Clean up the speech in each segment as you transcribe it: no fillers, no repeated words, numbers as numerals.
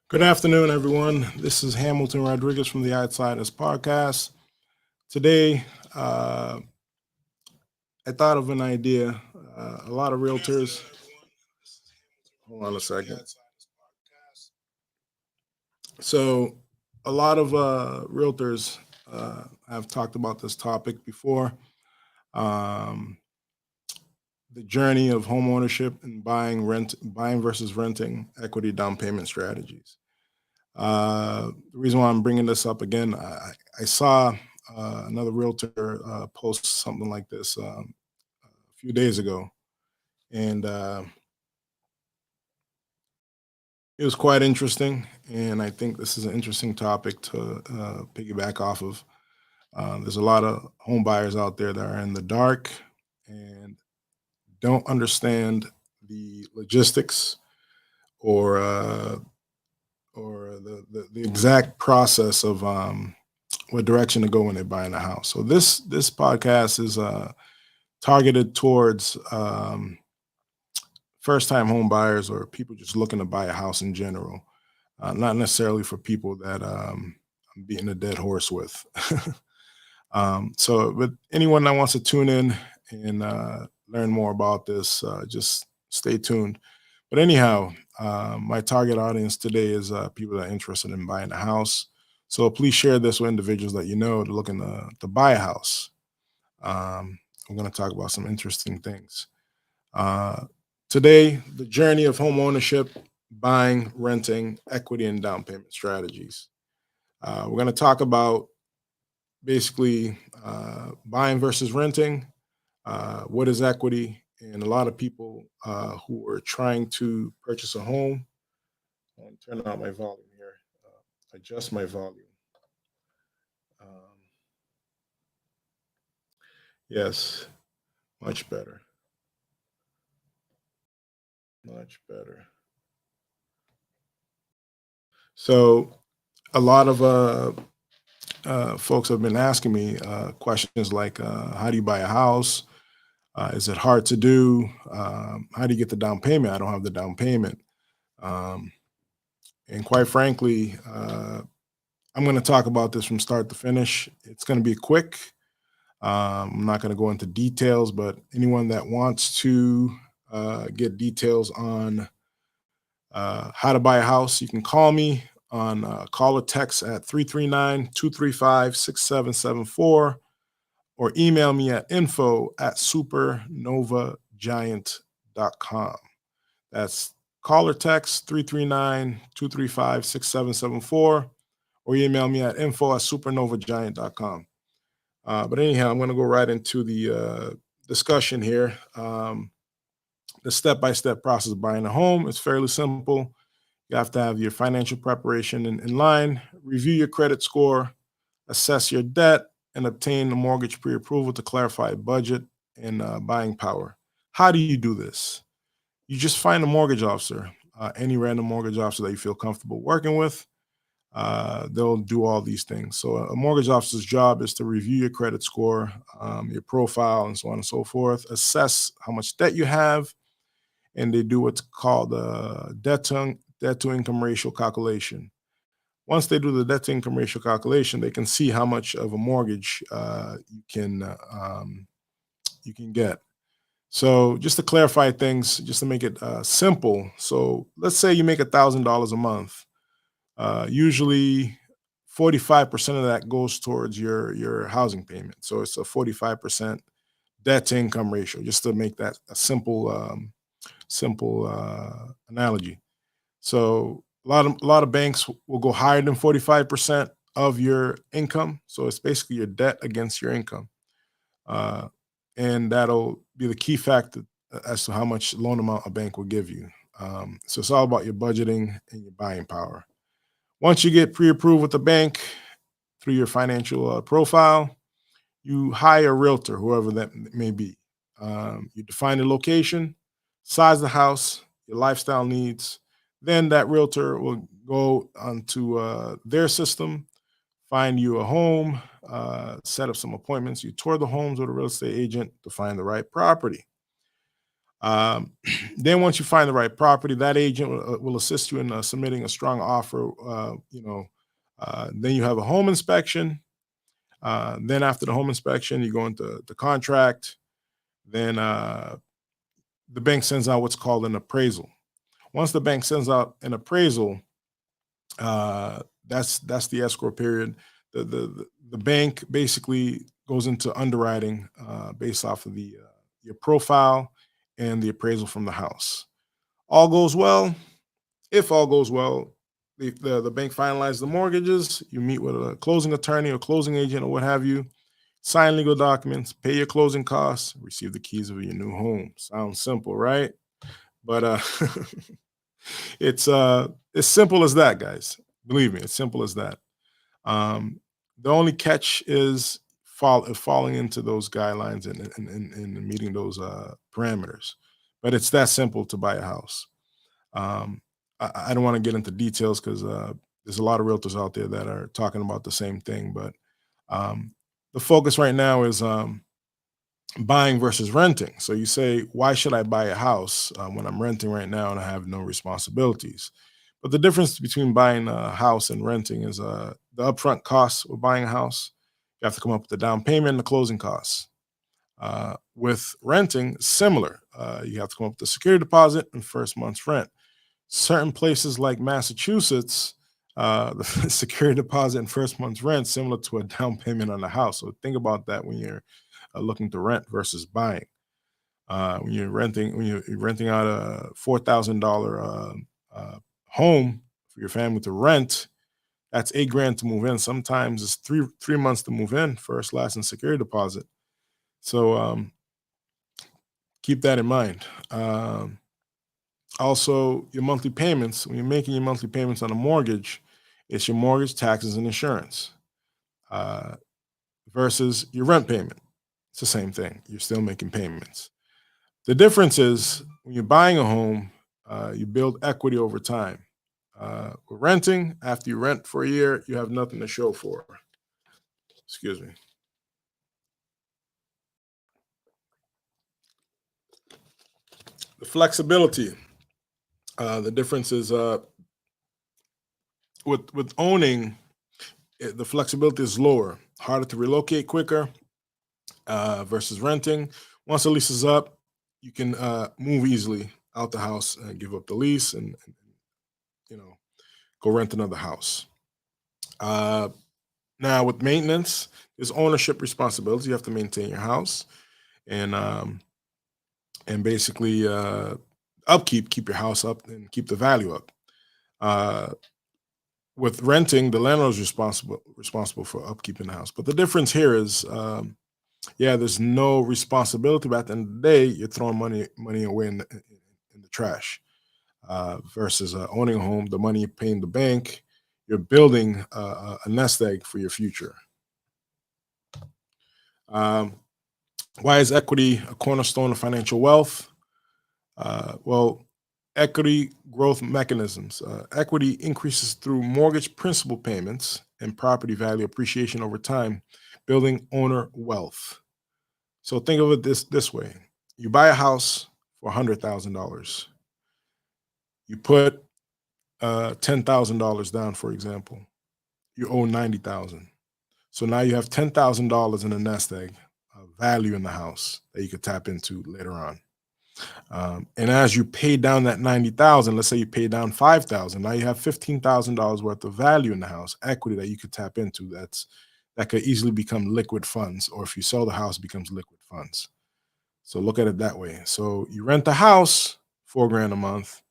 Good afternoon, everyone. This is Hamilton Rodriguez from the Outsiders podcast. Today, I thought of an idea. A lot of realtors. Hold on a second. So, a lot of realtors have talked about this topic before. Um, the journey of homeownership and buying versus renting equity down payment strategies. The reason why I'm bringing this up again, I saw another realtor post something like this a few days ago, and it was quite interesting. And I think this is an interesting topic to piggyback off of. There's a lot of home buyers out there that are in the dark and don't understand the logistics or the exact process of what direction to go when they're buying a house. So this podcast is targeted towards first time home buyers or people just looking to buy a house in general, not necessarily for people that I'm beating a dead horse with. But anyone that wants to tune in and learn more about this, just stay tuned. But anyhow, my target audience today is people that are interested in buying a house. So please share this with individuals that you know that are looking to buy a house. I'm going to talk about some interesting things. Uh, Today, the journey of home ownership, buying, renting, equity, and down payment strategies. We're going to talk about basically buying versus renting, what is equity, and a lot of people who are trying to purchase a home. I'll turn out my volume here, adjust my volume. Um, yes, much better, much better. So, a lot of folks have been asking me questions like, how do you buy a house? Is it hard to do? How do you get the down payment? I don't have the down payment. Um, and quite frankly, I'm going to talk about this from start to finish. It's going to be quick. I'm not going to go into details, but anyone that wants to get details on how to buy a house, you can call me on call or text at 339-235-6774 or email me at info@supernovagiant.com. That's call or text 339-235-6774 or email me at info@supernovagiant.com. But anyhow, I'm going to go right into the discussion here. The step-by-step process of buying a home is fairly simple. You have to have your financial preparation in line, review your credit score, assess your debt, and obtain a mortgage pre-approval to clarify budget and buying power. How do you do this? You just find a mortgage officer, any random mortgage officer that you feel comfortable working with. They'll do all these things. So a mortgage officer's job is to review your credit score, your profile, and so on and so forth, assess how much debt you have, and they do what's called a debt to income ratio calculation. Once they do the debt to income ratio calculation, they can see how much of a mortgage you can get. So just to clarify things, just to make it simple. So let's say you make $1,000 a month. Usually, 45% of that goes towards your housing payment. So it's a 45% debt to income ratio. Just to make that a simple analogy. So a lot of banks will go higher than 45% of your income. So it's basically your debt against your income, uh, and that'll be the key factor as to how much loan amount a bank will give you. So it's all about your budgeting and your buying power. Once you get pre-approved with the bank through your financial profile, you hire a realtor, whoever that may be. You define the location, size of the house, your lifestyle needs. Then that realtor will go onto their system, find you a home, set up some appointments. You tour the homes with a real estate agent to find the right property. Um, then once you find the right property, that agent will assist you in submitting a strong offer. Then you have a home inspection. Then after the home inspection, you go into the contract. Then the bank sends out what's called an appraisal. Once the bank sends out an appraisal, that's the escrow period. The bank basically goes into underwriting based off of the your profile and the appraisal from the house. All goes well. If all goes well, the bank finalizes the mortgages. You meet with a closing attorney or closing agent or what have you. Sign legal documents, pay your closing costs, receive the keys of your new home. Sounds simple, right? But it's as simple as that, guys. Believe me, it's simple as that. Um, the only catch is falling into those guidelines and meeting those parameters. But it's that simple to buy a house. Um, I don't want to get into details because there's a lot of realtors out there that are talking about the same thing. But um, the focus right now is buying versus renting. So you say, why should I buy a house when I'm renting right now and I have no responsibilities? But the difference between buying a house and renting is the upfront costs of buying a house. You have to come up with the down payment and the closing costs. With renting, similar. You have to come up with the security deposit and first month's rent. Certain places like Massachusetts, the security deposit and first month's rent similar to a down payment on a house. So think about that when you're looking to rent versus buying. When you're renting out a $4,000 home for your family to rent, that's 8 grand to move in. Sometimes it's three months to move in, first, last, and security deposit. So keep that in mind. Also, your monthly payments. When you're making your monthly payments on a mortgage, it's your mortgage, taxes, and insurance uh, versus your rent payment. It's the same thing. You're still making payments. The difference is when you're buying a home, you build equity over time. With renting, after you rent for a year, you have nothing to show for. Excuse me. The flexibility. The difference is with owning, the flexibility is lower, harder to relocate quicker versus renting. Once the lease is up, you can move easily out the house and give up the lease and you know go rent another house. Uh, Now with maintenance, there's ownership responsibility. You have to maintain your house and basically upkeep, keep your house up and keep the value up. Uh, with renting, the landlord is responsible for upkeep in the house. But the difference here is, yeah, there's no responsibility, but at the end of the day, you're throwing money away in the trash. Versus owning a home, the money you're paying the bank, you're building a nest egg for your future. Um, why is equity a cornerstone of financial wealth? Well, equity growth mechanisms. Equity increases through mortgage principal payments and property value appreciation over time, building owner wealth. So think of it this way: you buy a house for $100,000. You put $10,000 down, for example. You owe 90,000. So now you have $10,000 in a nest egg, value in the house that you could tap into later on. And as you pay down that 90,000, let's say you pay down 5,000, now you have $15,000 worth of value in the house, equity that you could tap into. That could easily become liquid funds, or if you sell the house, it becomes liquid funds. So look at it that way. So you rent the house, 4 grand a month.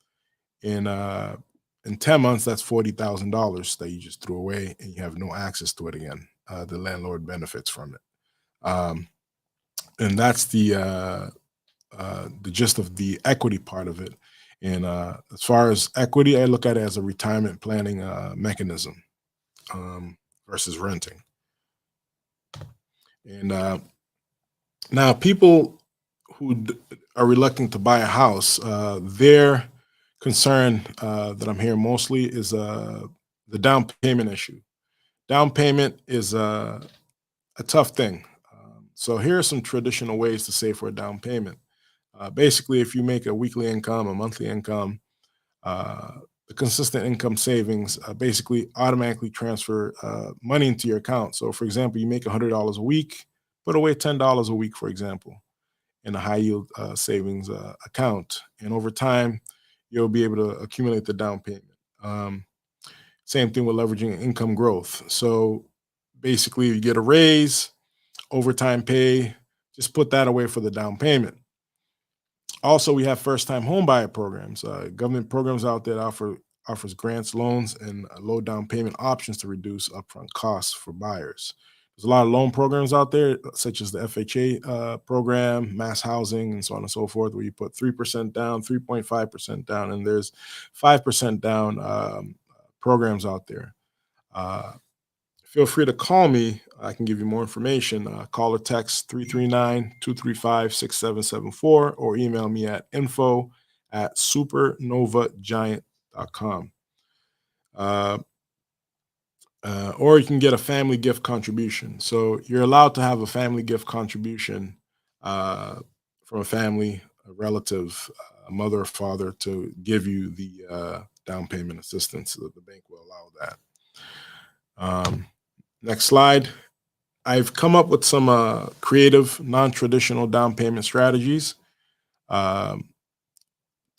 In 10 months, that's $40,000 that you just threw away and you have no access to it again. The landlord benefits from it. And that's the gist of the equity part of it. And as far as equity, I look at it as a retirement planning mechanism versus renting. And now, people who are reluctant to buy a house, their concern that I'm hearing mostly is the down payment issue. Down payment is a tough thing. So here are some traditional ways to save for a down payment. Basically, if you make a weekly income, a monthly income, uh, the consistent income savings basically automatically transfer money into your account. So, for example, you make $100 a week, put away $10 a week, for example, in a high yield savings account. And over time, you'll be able to accumulate the down payment. Um, Same thing with leveraging income growth. So basically, you get a raise, overtime pay, just put that away for the down payment. Also, we have first-time homebuyer programs, government programs out there that offers grants, loans, and low down payment options to reduce upfront costs for buyers. There's a lot of loan programs out there, such as the FHA program, mass housing, and so on and so forth, where you put 3% down, 3.5% down, and there's 5% down programs out there. Uh, Feel free to call me. I can give you more information. Call or text 339-235-6774 or email me at info@supernovagiant.com. Uh, or you can get a family gift contribution. So you're allowed to have a family gift contribution uh, from a family, a relative, a mother or father to give you the down payment assistance. The bank will allow that. Next slide. I've come up with some creative, non-traditional down payment strategies. Um,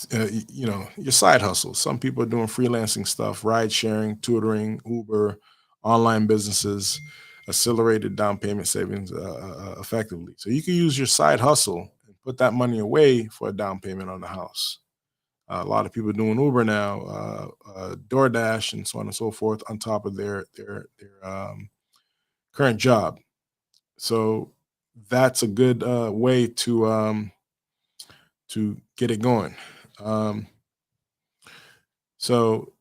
your side hustles. Some people are doing freelancing stuff, ride sharing, tutoring, Uber, online businesses, accelerated down payment savings effectively. So you can use your side hustle and put that money away for a down payment on the house. A lot of people doing Uber now, DoorDash, and so on and so forth, on top of their current job. So that's a good way to get it going. Um, so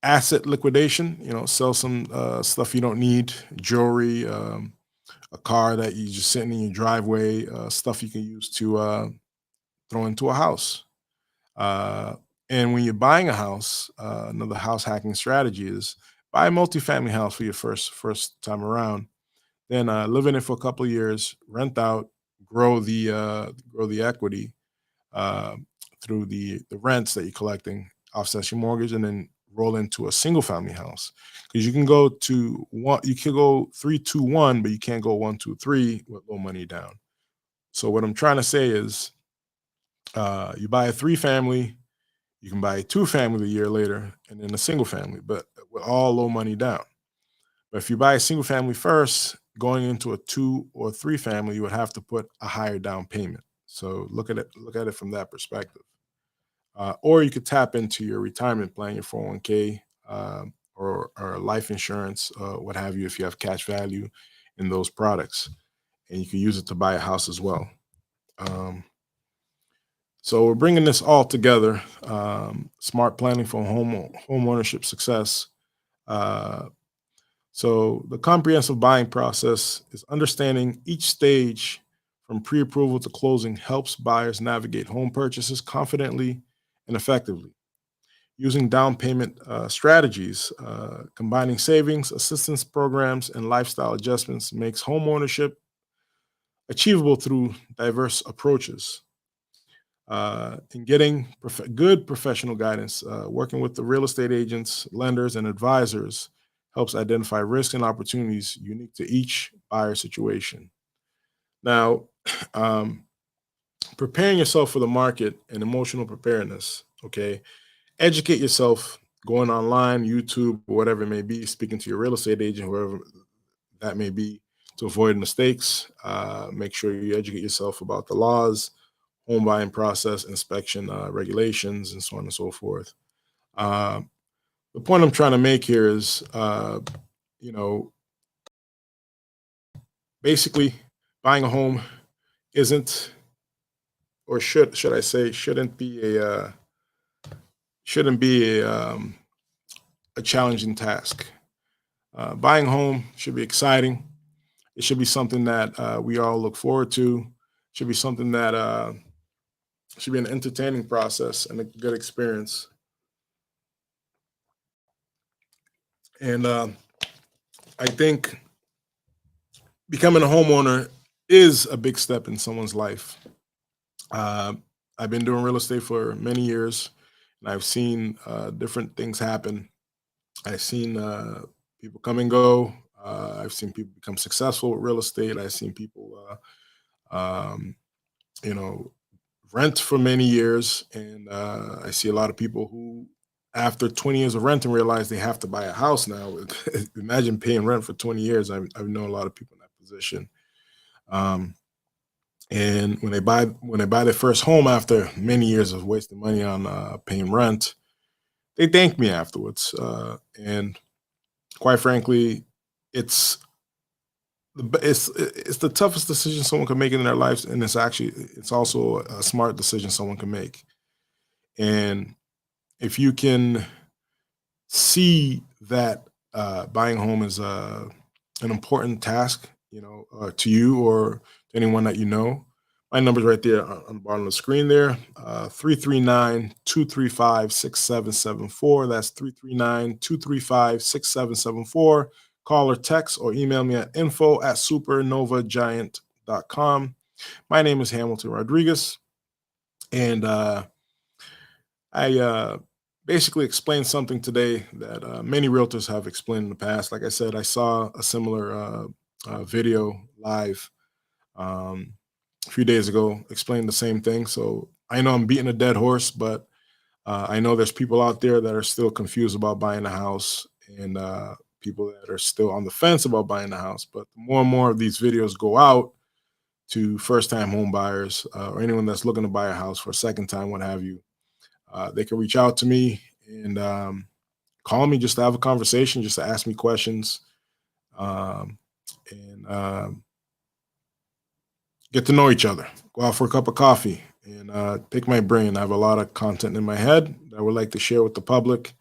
asset liquidation, sell some stuff you don't need, jewelry, a car that you just sitting in your driveway, stuff you can use to throw into a house. Uh, and when you're buying a house, another house hacking strategy is buy a multifamily house for your first time around. Then live in it for a couple of years, rent out, grow the equity uh, through the rents that you're collecting, offsets your mortgage, and then roll into a single family house. Because you can go to one, you can go 3-2-1, but you can't go 1-2-3 with low money down. So what I'm trying to say is, you buy a three family, you can buy a two family a year later, and then a single family, but with all low money down. But if you buy a single family first, going into a two or three family, you would have to put a higher down payment. So look at it from that perspective. Or you could tap into your retirement plan, your 401k, or life insurance, what have you, if you have cash value in those products, and you can use it to buy a house as well. Um, so we're bringing this all together. Smart planning for home ownership success. Uh, So the comprehensive buying process is understanding each stage from pre-approval to closing helps buyers navigate home purchases confidently and effectively. Using down payment strategies, combining savings, assistance programs, and lifestyle adjustments makes home ownership achievable through diverse approaches. In getting good professional guidance, working with the real estate agents, lenders, and advisors helps identify risks and opportunities unique to each buyer situation. Now, um, preparing yourself for the market and emotional preparedness. Okay, educate yourself, going online, YouTube, or whatever it may be, speaking to your real estate agent, whoever that may be, to avoid mistakes. Make sure you educate yourself about the laws, home buying process, inspection regulations, and so on and so forth. Uh, the point I'm trying to make here is, you know, basically, buying a home isn't, or should I say, shouldn't be a challenging task. Buying a home should be exciting. It should be something that we all look forward to. Should be something that should be an entertaining process and a good experience. And I think becoming a homeowner is a big step in someone's life. I've been doing real estate for many years, and I've seen different things happen. I've seen people come and go. I've seen people become successful with real estate. I've seen people, um, you know, rent for many years, and I see a lot of people who, after 20 years of renting, realize they have to buy a house now. Imagine paying rent for 20 years. I've known a lot of people in that position. Um, and when they buy their first home after many years of wasting money on paying rent, they thank me afterwards. And quite frankly, it's it's the toughest decision someone can make in their lives, and it's also a smart decision someone can make. And if you can see that buying a home is an important task, to you or to anyone that you know, my number's right there on the bottom of the screen there, 339 That's 339-235-6774. Call or text or email me at info@supernovagiant.com. My name is Hamilton Rodriguez, and I basically explained something today that many realtors have explained in the past. Like I said, I saw a similar video live um, a few days ago explaining the same thing. So I know I'm beating a dead horse, but I know there's people out there that are still confused about buying a house, and people that are still on the fence about buying a house. But the more and more of these videos go out to first-time home buyers or anyone that's looking to buy a house for a second time, what have you, they can reach out to me and call me just to have a conversation, just to ask me questions, um, and get to know each other. Go out for a cup of coffee and pick my brain. I have a lot of content in my head that I would like to share with the public,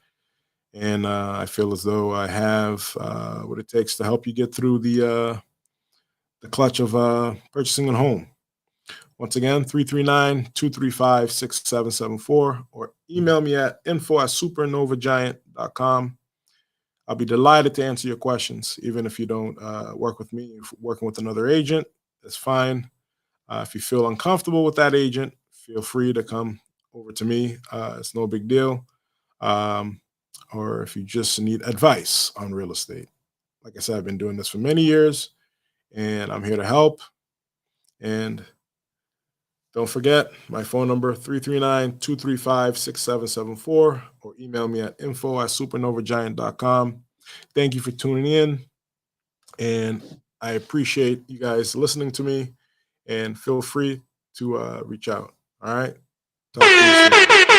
and I feel as though I have what it takes to help you get through the clutch of purchasing a home. Once again, 339-235-6774, or email me at info@supernovagiant.com. I'll be delighted to answer your questions, even if you don't work with me. If you're working with another agent, that's fine. If you feel uncomfortable with that agent, feel free to come over to me. It's no big deal. Um, or if you just need advice on real estate. Like I said, I've been doing this for many years, and I'm here to help. And don't forget my phone number, 339-235-6774, or email me at info@supernovagiant.com. Thank you for tuning in, and I appreciate you guys listening to me, and feel free to reach out. All right. Talk to you soon.